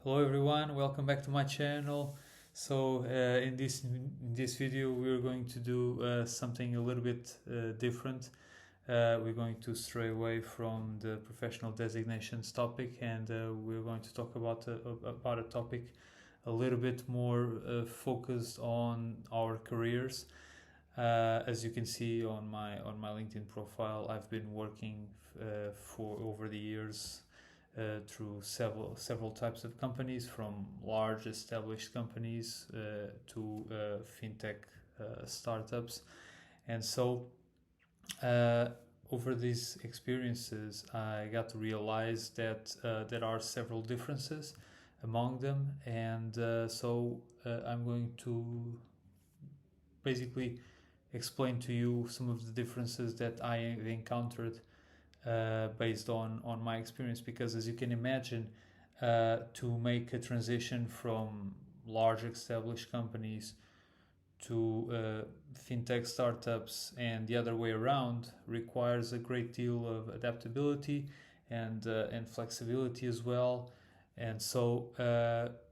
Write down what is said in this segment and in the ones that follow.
Hello everyone, welcome back to my channel. In this video we're going to do something a little bit different. We're going to stray away from the professional designations topic, and we're going to talk about a topic a little bit more focused on our careers. As you can see on my LinkedIn profile, I've been working for over the years through several types of companies, from large established companies to fintech startups, and so uh, over these experiences, I got to realize that there are several differences among them, and I'm going to basically explain to you some of the differences that I have encountered based on my experience. Because as you can imagine, to make a transition from large established companies to fintech startups and the other way around requires a great deal of adaptability and flexibility as well. And so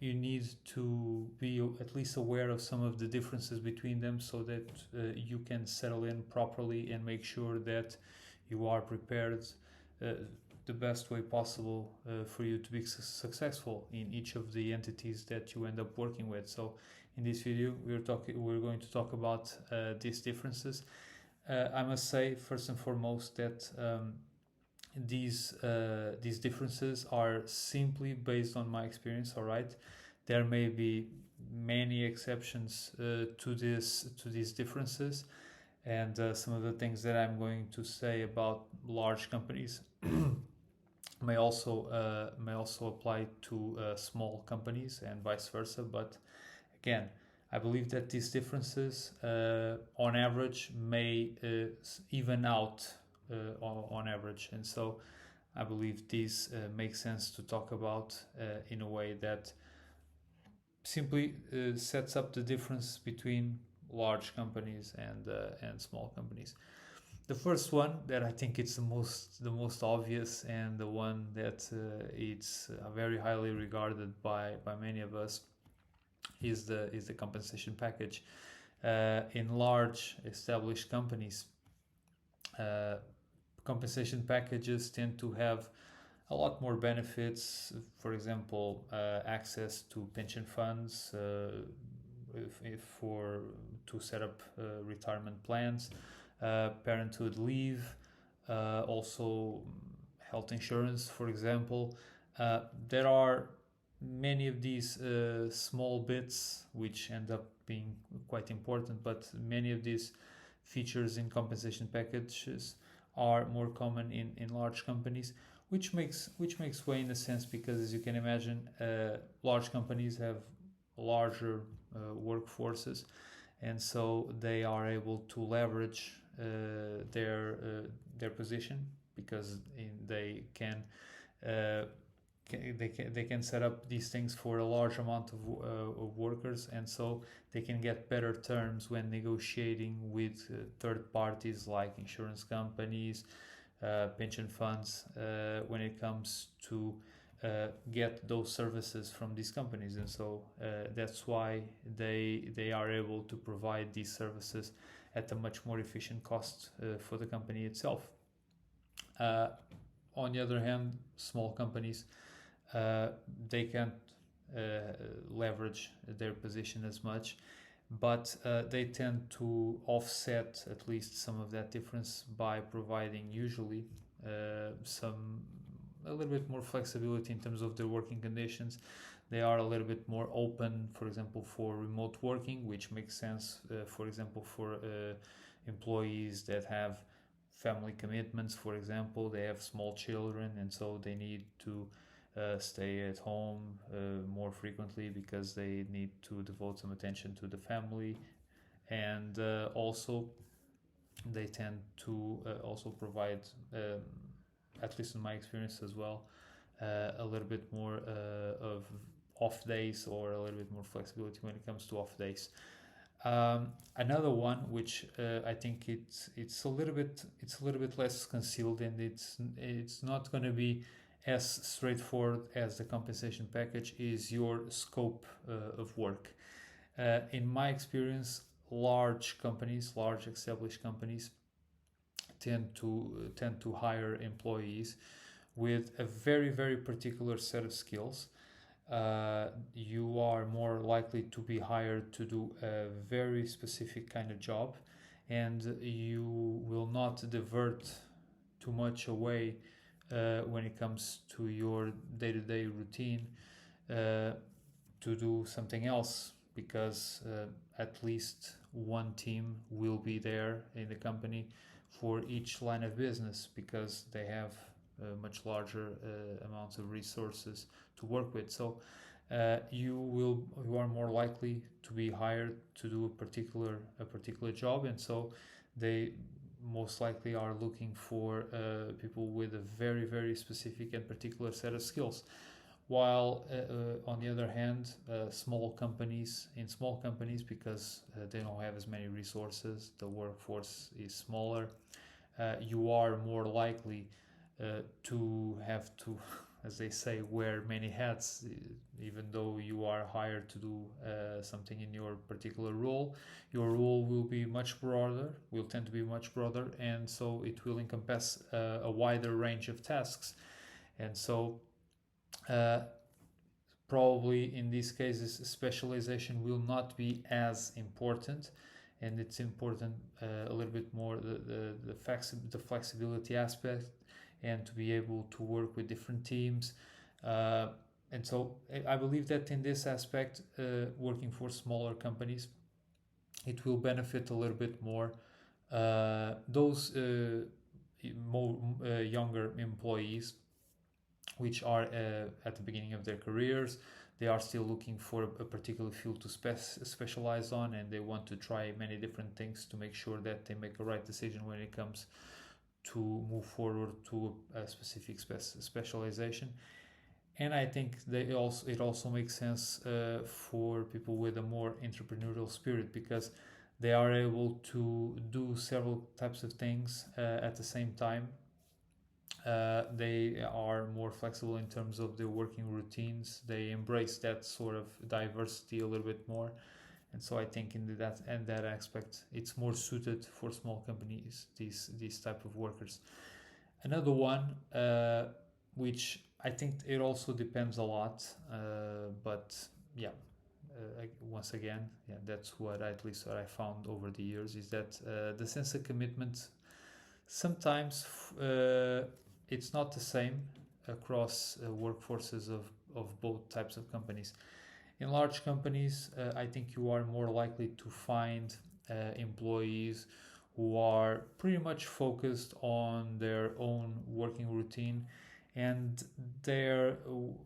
you need to be at least aware of some of the differences between them, so that you can settle in properly and make sure that you are prepared uh, the best way possible for you to be successful in each of the entities that you end up working with. So in this video we're going to talk about these differences. I must say first and foremost that these differences are simply based on my experience. All right, there may be many exceptions to these differences, and some of the things that I'm going to say about large companies may also apply to small companies and vice versa. But again, I believe that these differences, on average, may even out on average, and so I believe these make sense to talk about in a way that simply sets up the difference between large companies and small companies. The first one that I think it's the most obvious, and the one that it's very highly regarded by many of us, is the compensation package. In large established companies, uh, compensation packages tend to have a lot more benefits. For example, access to pension funds, if for to set up retirement plans, parenthood leave, also health insurance, for example. There are many of these small bits which end up being quite important, but many of these features in compensation packages are more common in large companies, which makes way in a sense, because as you can imagine, large companies have larger workforces, and so they are able to leverage their position, because uh, they can set up these things for a large amount of workers, and so they can get better terms when negotiating with third parties like insurance companies, pension funds, when it comes to get those services from these companies. And so that's why they are able to provide these services at a much more efficient cost for the company itself. Uh, on the other hand, small companies, uh, they can't uh, leverage their position as much, but they tend to offset at least some of that difference by providing usually some a little bit more flexibility in terms of their working conditions. They are a little bit more open, for example, for remote working, which makes sense, for example, for employees that have family commitments. For example, they have small children, and so they need to stay at home more frequently, because they need to devote some attention to the family. And also they tend to also provide, at least in my experience as well, a little bit more of off days, or a little bit more flexibility when it comes to off days. Another one, which I think it's a little bit less concealed, and it's not going to be as straightforward as the compensation package is your scope of work. In my experience, large established companies tend to hire employees with a very particular set of skills. You are more likely to be hired to do a very specific kind of job, and you will not divert too much away when it comes to your day-to-day routine uh, to do something else, because at least one team will be there in the company for each line of business, because they have much larger amounts of resources to work with. So you are more likely to be hired to do a particular job, and so they most likely are looking for people with a very specific and particular set of skills. While on the other hand, small companies, because they don't have as many resources, the workforce is smaller, you are more likely to have to, as they say, wear many hats, even though you are hired to do something in your particular role. Your role will tend to be much broader, and so it will encompass a wider range of tasks. And so uh, probably in these cases, specialization will not be as important, and it's important a little bit more the flexibility aspect, and to be able to work with different teams. And so I believe that in this aspect, working for smaller companies, it will benefit a little bit more those younger employees, which are at the beginning of their careers. They are still looking for a particular field to specialize on, and they want to try many different things to make sure that they make a right decision when it comes to move forward to a specific specialization. And I think it also makes sense for people with a more entrepreneurial spirit, because they are able to do several types of things at the same time. They are more flexible in terms of their working routines. They embrace that sort of diversity a little bit more, and so I think in that aspect, it's more suited for small companies. These type of workers. Another one, which I think it also depends a lot, but yeah. Once again, yeah, that's at least what I found over the years, is that the sense of commitment sometimes it's not the same across workforces of both types of companies. In large companies, I think you are more likely to find employees who are pretty much focused on their own working routine, and their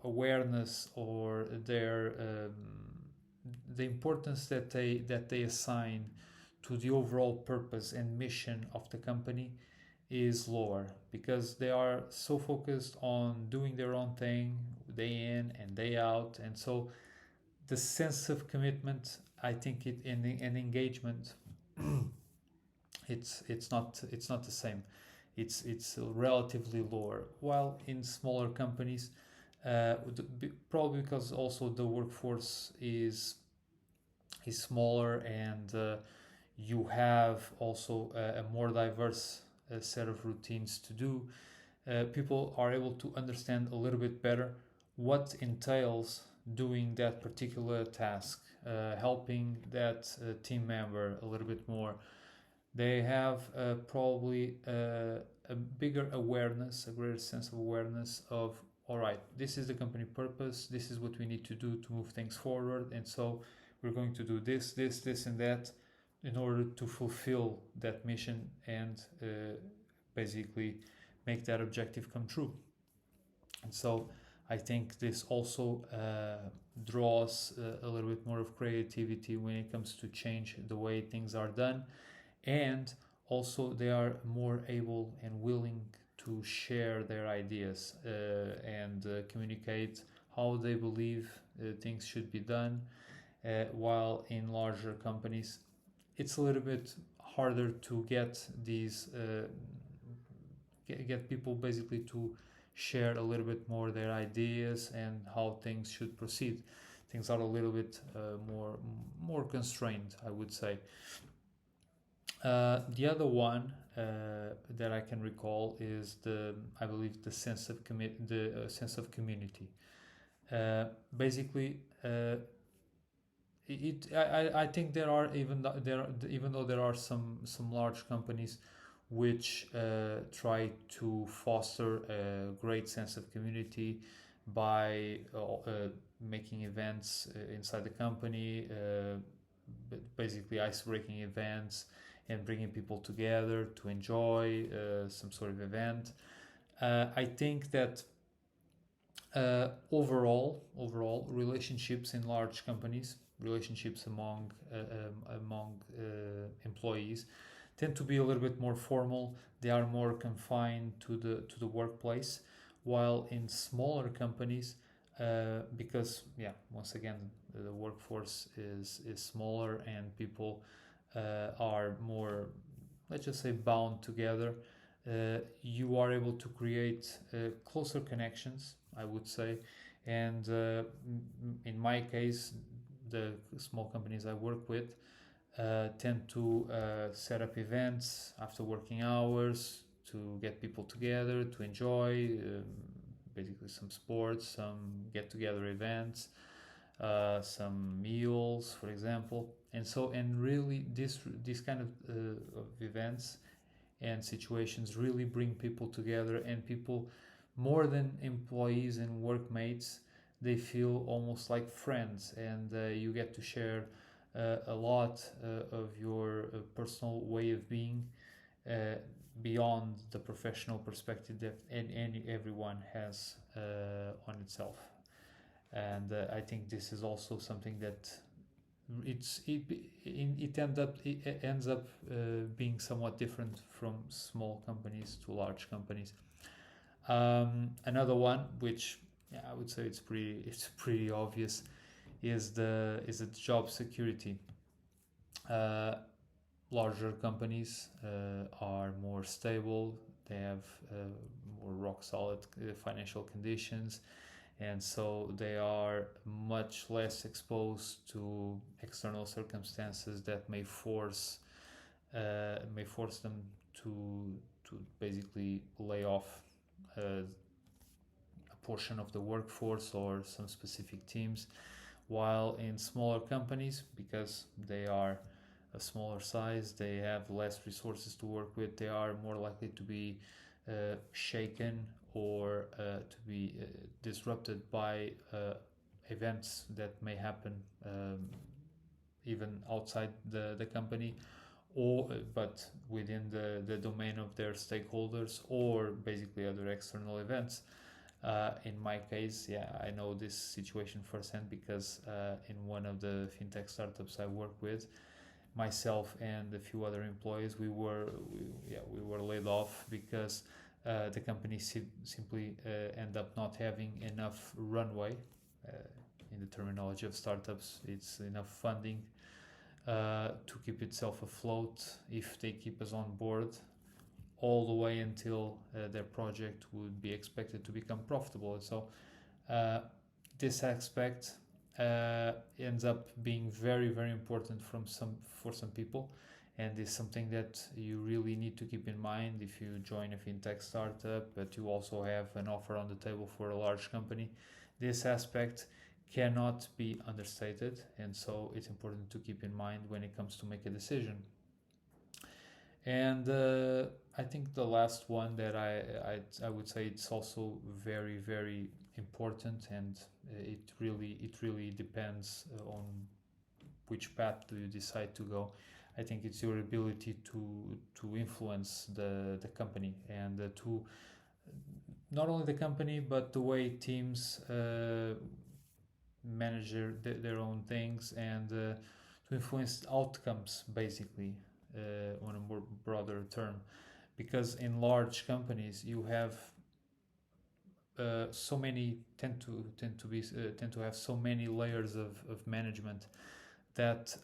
awareness, or the importance that they assign to the overall purpose and mission of the company is lower, because they are so focused on doing their own thing day in and day out. And so the sense of commitment, I think, and engagement, it's not the same. It's relatively lower. While in smaller companies, probably because also the workforce is smaller, and you have also a more diverse set of routines to do. People are able to understand a little bit better what entails doing that particular task, helping that team member a little bit more. They have probably a bigger awareness, a greater sense of awareness of, all right, this is the company purpose, this is what we need to do to move things forward, and so we're going to do this, and that in order to fulfill that mission, and basically make that objective come true. And so I think this also draws a little bit more of creativity when it comes to change the way things are done, and also they are more able and willing to share their ideas and communicate how they believe things should be done. While in larger companies, it's a little bit harder to get these get people basically to share a little bit more their ideas and how things should proceed. Things are a little bit more constrained, I would say. The other one that I can recall is I believe, the sense of community. Basically, I think there are even though there are some large companies which try to foster a great sense of community by making events inside the company, basically ice-breaking events and bringing people together to enjoy some sort of event. I think that overall, relationships in large companies, relationships among employees, tend to be a little bit more formal. They are more confined to the workplace, while in smaller companies, because once again, the workforce is smaller and people are more, let's just say, bound together. You are able to create closer connections, I would say. And in my case, the small companies I work with tend to set up events after working hours to get people together to enjoy basically some sports, some get together events, some meals, for example. And really, this kind of events and situations really bring people together, and people, more than employees and workmates, they feel almost like friends, and you get to share a lot of your personal way of being, uh, beyond the professional perspective that everyone has on itself. And I think this is also something that it's it it ends up being somewhat different from small companies to large companies. Another one, which I would say it's pretty obvious, is the job security. Uh, Larger companies are more stable. They have more rock solid financial conditions, and so they are much less exposed to external circumstances that may force them to basically lay off a portion of the workforce or some specific teams. While in smaller companies, because they are a smaller size, they have less resources to work with, they are more likely to be shaken or to be disrupted by events that may happen even outside the company, or but within the domain of their stakeholders, or basically other external events. In my case, I know this situation firsthand, because in one of the fintech startups I work with, myself and a few other employees, we were laid off because the company simply end up not having enough runway. Uh, in the terminology of startups, it's enough funding to keep itself afloat if they keep us on board all the way until their project would be expected to become profitable. And so uh, this aspect ends up being very, very important for some people, and is something that you really need to keep in mind if you join a fintech startup, but you also have an offer on the table for a large company. This aspect cannot be understated, and so it's important to keep in mind when it comes to make a decision. And I think the last one that I would say it's also very, very important, and it really depends on which path do you decide to go. I think it's your ability to influence the company, and to not only the company but the way teams manage their own things, and to influence outcomes, basically, on a more broader term. Because in large companies you have so many tend to have so many layers of management, that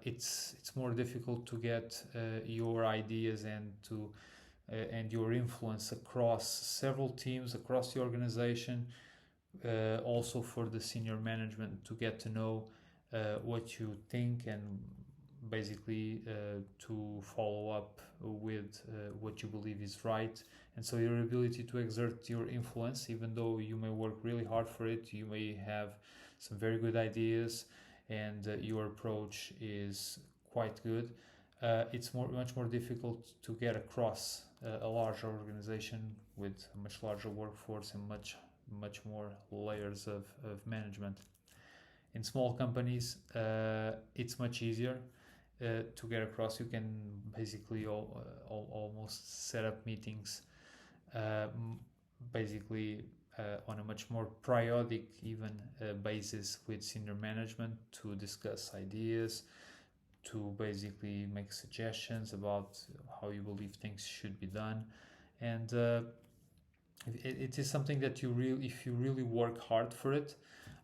it's more difficult to get your ideas and to and your influence across several teams across the organization, also for the senior management to get to know what you think, and basically to follow up with what you believe is right. And so your ability to exert your influence, even though you may work really hard for it, you may have some very good ideas, and your approach is quite good. It's much more difficult to get across a larger organization with a much larger workforce and much more layers of management. In small companies, it's much easier to get across. You can basically almost set up meetings, uh, basically on a much more periodic even basis with senior management to discuss ideas, to basically make suggestions about how you believe things should be done. And it is something that if you really work hard for it,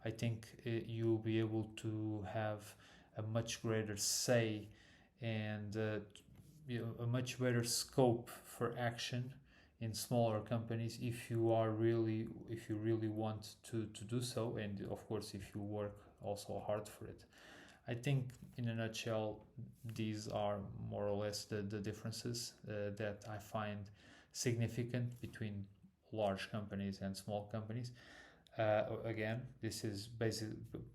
I think you'll be able to have a much greater say, and a much better scope for action in smaller companies if you really want to do so, and of course if you work also hard for it. I think in a nutshell, these are more or less the differences that I find significant between large companies and small companies. Again, this is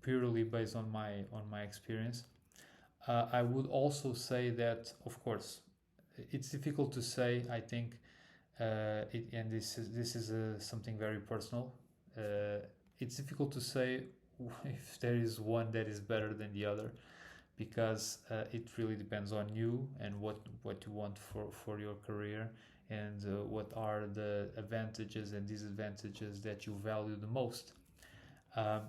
purely based on my experience. I would also say that, of course, it's difficult to say. I think, and this is something very personal. It's difficult to say if there is one that is better than the other, because it really depends on you and what you want for your career, and what are the advantages and disadvantages that you value the most. Um,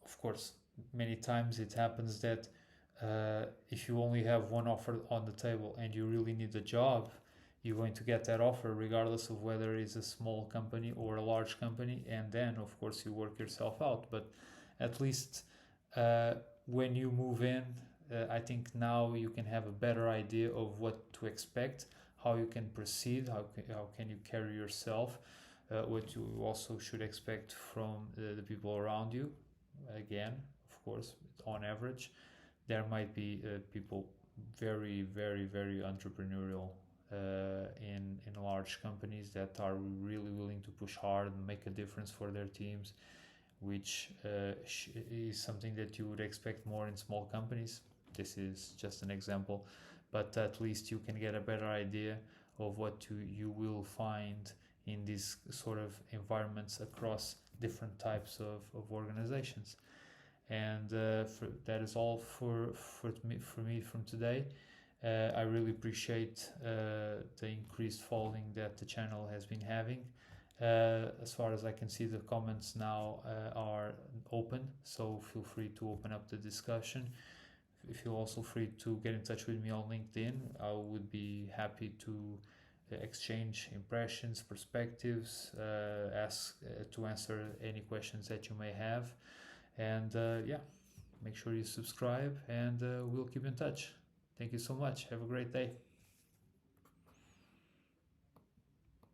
of course, many times it happens that if you only have one offer on the table and you really need a job, you're going to get that offer regardless of whether it's a small company or a large company, and then of course you work yourself out. But at least when you move in, I think now you can have a better idea of what to expect, how you can proceed, how can you carry yourself, what you also should expect from the people around you. Again, of course, on average, there might be people very, very, very entrepreneurial in large companies that are really willing to push hard and make a difference for their teams, which is something that you would expect more in small companies. This is just an example, but at least you can get a better idea of what you will find in these sort of environments across different types of organizations. And that is all for me from today. I really appreciate the increased following that the channel has been having. As far as I can see, the comments now are open, so feel free to open up the discussion. Feel also free to get in touch with me on LinkedIn. I would be happy to exchange impressions, perspectives, ask to answer any questions that you may have. And yeah, make sure you subscribe, and we'll keep in touch. Thank you so much. Have a great day.